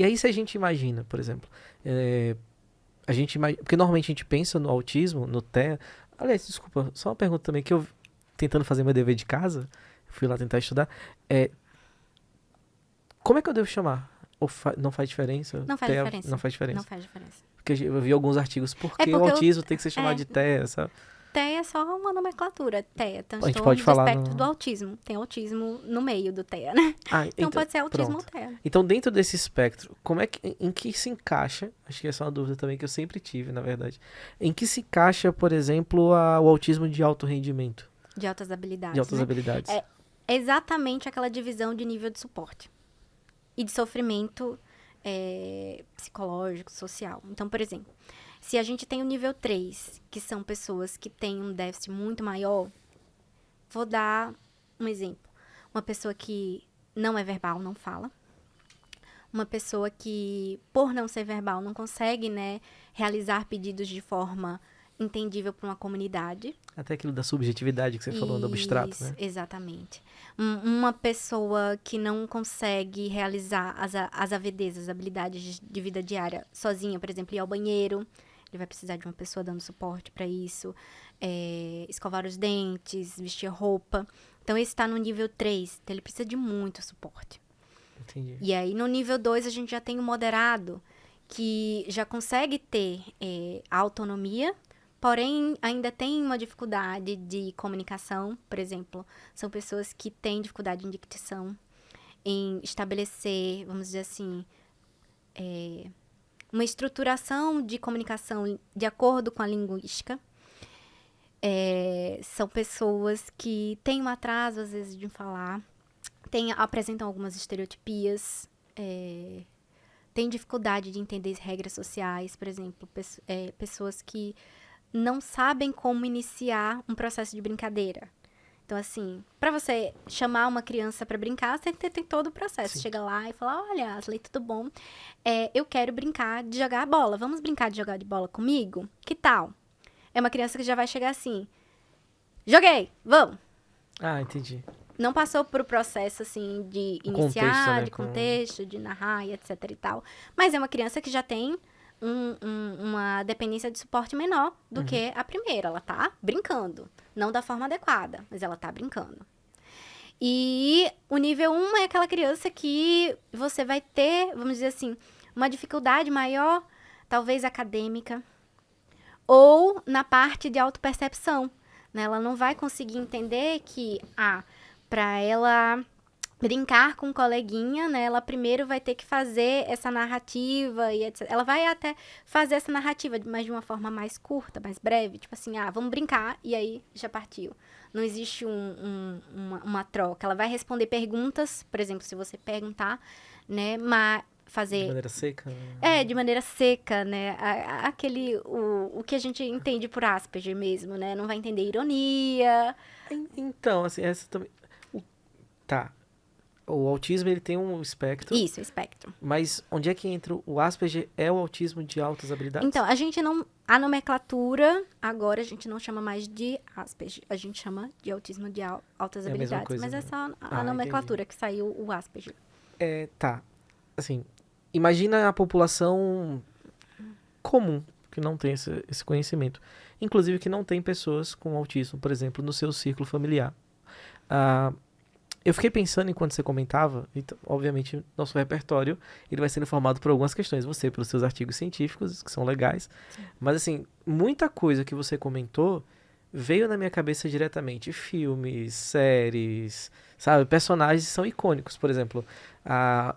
E aí se a gente imagina, por exemplo, porque normalmente a gente pensa no autismo, no TEA. Aliás, desculpa, só uma pergunta também que eu, tentando fazer meu dever de casa, fui lá tentar estudar, é, como é que eu devo chamar? Ou não faz diferença? Não faz TEA diferença. não faz Não diferença. faz diferença. Porque eu vi alguns artigos, por É que o porque autismo tem que ser chamado é, de TEA, sabe? TEA é só uma nomenclatura. TEA, A gente pode transtorno do falar espectro do no... autismo. Tem autismo no meio do TEA, né? Ah, Então pode ser autismo ou pronto. TEA. Então, dentro desse espectro, como é que, em que se encaixa, acho que essa é uma dúvida também que eu sempre tive, na verdade, em que se encaixa, por exemplo, o autismo de alto rendimento, De altas de habilidades, altas né? habilidades? É exatamente aquela divisão de nível de suporte. E de sofrimento psicológico, social. Então, por exemplo, se a gente tem o nível 3, que são pessoas que têm um déficit muito maior, vou dar um exemplo. Uma pessoa que não é verbal, não fala. Uma pessoa que, por não ser verbal, não consegue, né, realizar pedidos de forma entendível para uma comunidade. Até aquilo da subjetividade que você falou, do abstrato, Isso, né? exatamente. Uma pessoa que não consegue realizar as AVDs, as habilidades de vida diária, sozinha, por exemplo, ir ao banheiro, ele vai precisar de uma pessoa dando suporte para isso, escovar os dentes, vestir roupa. Então, esse está no nível 3, então ele precisa de muito suporte. Entendi. E aí, no nível 2, a gente já tem o moderado, que já consegue ter autonomia, porém, ainda tem uma dificuldade de comunicação, por exemplo. São pessoas que têm dificuldade em dicção, em estabelecer, vamos dizer assim, uma estruturação de comunicação de acordo com a linguística. São pessoas que têm um atraso, às vezes, de falar, apresentam algumas estereotipias, têm dificuldade de entender regras sociais, por exemplo, pessoas que não sabem como iniciar um processo de brincadeira. Então, assim, para você chamar uma criança para brincar, você tem todo o processo. Sim. Chega lá e fala, olha, Asley, tudo bom? Eu quero brincar de jogar bola. Vamos brincar de jogar de bola comigo? Que tal? É uma criança que já vai chegar assim, joguei, vamos! Ah, entendi. Não passou por o processo, assim, de O contexto, iniciar, né? de contexto, de narrar e etc e tal. Mas é uma criança que já tem uma dependência de suporte menor do que a primeira. Ela tá brincando. Não da forma adequada, mas ela tá brincando. E o nível 1 é aquela criança que você vai ter, vamos dizer assim, uma dificuldade maior, talvez acadêmica, ou na parte de autopercepção, né? Ela não vai conseguir entender que, para ela brincar com um coleguinha, né? Ela primeiro vai ter que fazer essa narrativa e etc. Ela vai até fazer essa narrativa, mas de uma forma mais curta, mais breve. Tipo assim, vamos brincar, e aí já partiu. Não existe uma troca. Ela vai responder perguntas, por exemplo, se você perguntar, né? Mas fazer... De maneira seca? Né? de maneira seca, né? O que a gente entende por Asperger mesmo, né? Não vai entender ironia. Então, assim, essa também... Tá. O autismo, ele tem um espectro. Isso, espectro. Mas onde é que entra o Asperger? É o autismo de altas habilidades? Então, a gente não... A nomenclatura, agora, a gente não chama mais de Asperger. A gente chama de autismo de altas É a mesma habilidades. coisa, Mas né? é só a nomenclatura que saiu o Asperger. Tá. Assim, imagina a população comum que não tem esse conhecimento. Inclusive que não tem pessoas com autismo, por exemplo, no seu círculo familiar. Eu fiquei pensando enquanto você comentava, então, obviamente, nosso repertório ele vai sendo formado por algumas questões. Você, pelos seus artigos científicos, que são legais. Sim. Mas, assim, muita coisa que você comentou veio na minha cabeça diretamente. Filmes, séries, sabe? Personagens são icônicos. Por exemplo,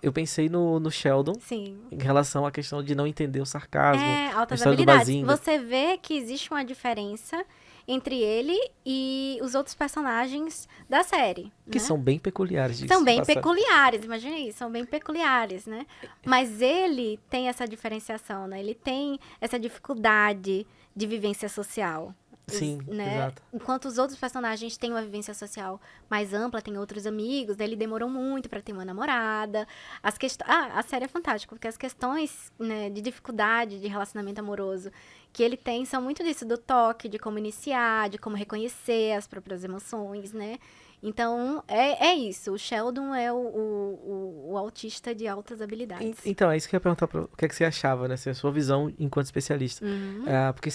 eu pensei no Sheldon. Sim. Em relação à questão de não entender o sarcasmo. Altas a história habilidades. do Bazinga. Você vê que existe uma diferença entre ele e os outros personagens da série. Que né? são bem peculiares. São bem peculiares, imagina isso, são bem peculiares, né? Mas ele tem essa diferenciação, né? Ele tem essa dificuldade de vivência social. Sim, né? Exato. Enquanto os outros personagens têm uma vivência social mais ampla, tem outros amigos, né? Ele demorou muito para ter uma namorada. A série é fantástica, porque as questões, né, de dificuldade de relacionamento amoroso que ele tem são muito disso, do toque, de como iniciar, de como reconhecer as próprias emoções, né? Então, é isso. O Sheldon é o autista de altas habilidades. Então, é isso que eu ia perguntar o que é que você achava, né? Assim, a sua visão enquanto especialista. Uhum. Porque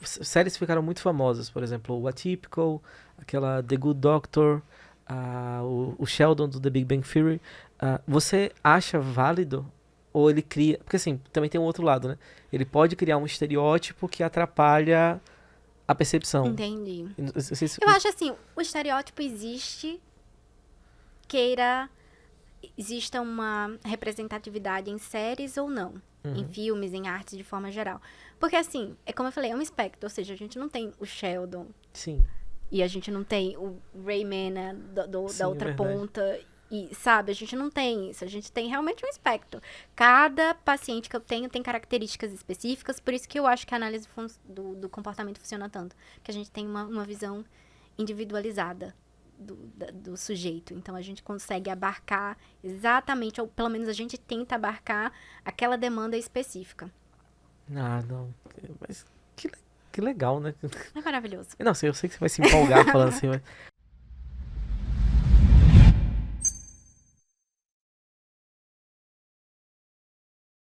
séries ficaram muito famosas, por exemplo, o Atypical, aquela The Good Doctor, o Sheldon do The Big Bang Theory. Você acha válido? Ou ele cria... Porque assim, também tem um outro lado, né? Ele pode criar um estereótipo que atrapalha a percepção. Entendi. Eu não sei se- Eu acho assim, o estereótipo existe, exista uma representatividade em séries ou não. Em filmes, em artes de forma geral. Porque assim, é como eu falei, é um espectro. Ou seja, a gente não tem o Sheldon Sim. e a gente não tem o Rayman, né, Sim, da é outra verdade. ponta. E, sabe, a gente não tem isso. A gente tem realmente um espectro. Cada paciente que eu tenho tem características específicas. Por isso que eu acho que a análise do comportamento funciona tanto. Que a gente tem uma visão individualizada do sujeito. Então, a gente consegue abarcar exatamente, ou pelo menos a gente tenta abarcar aquela demanda específica. Não. Mas que legal, né? É maravilhoso. Não, eu sei que você vai se empolgar falando assim, mas